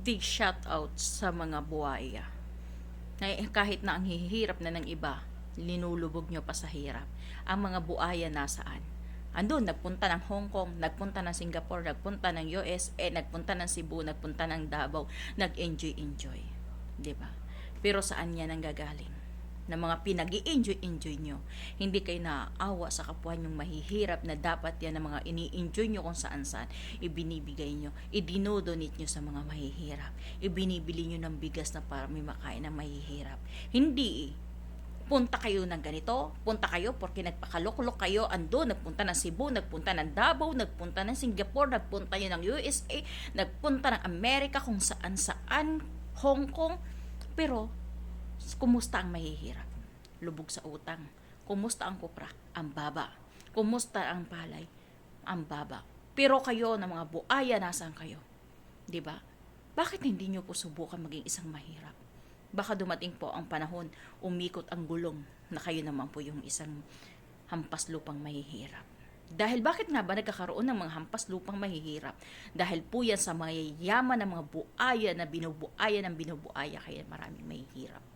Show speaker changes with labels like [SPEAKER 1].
[SPEAKER 1] big shout out sa mga buhaya. Na kahit na ang hihirap na ng iba, linulubog nyo pa sa hirap. Ang mga buhaya nasaan? Andun, nagpunta ng Hong Kong, nagpunta ng Singapore, nagpunta ng USA, nagpunta ng Cebu, nagpunta ng Davao, nag-enjoy. Diba? Pero saan yan ang gagaling? Na mga pinag-i-enjoy nyo. Hindi kayo naaawa sa kapwa nyong mahihirap na dapat yan na mga ini-enjoy nyo kung saan-saan. Ibinibigay nyo, idinodonate nyo sa mga mahihirap. Ibinibili nyo ng bigas na para may makain ng mahihirap. Hindi punta kayo ng ganito, punta kayo porque nagpakaluklok kayo, ando, nagpunta ng Cebu, nagpunta ng Davao, nagpunta ng Singapore, nagpunta nyo ng USA, nagpunta ng Amerika, kung saan-saan, Hong Kong, pero kumusta ang mahihirap? Lubog sa utang. Kumusta ang kupra? Ang baba. Kumusta ang palay? Ang baba. Pero kayo na mga buaya, nasaan kayo? 'Di ba? Bakit hindi nyo po subukan maging isang mahirap? Baka dumating po ang panahon, umikot ang gulong na kayo naman po yung isang hampas lupang mahihirap. Dahil bakit nga ba nagkakaroon ng mga hampas lupang mahihirap? Dahil po yan sa mayayaman ng mga buaya na binubuaya ng binubuaya, kaya maraming mahihirap.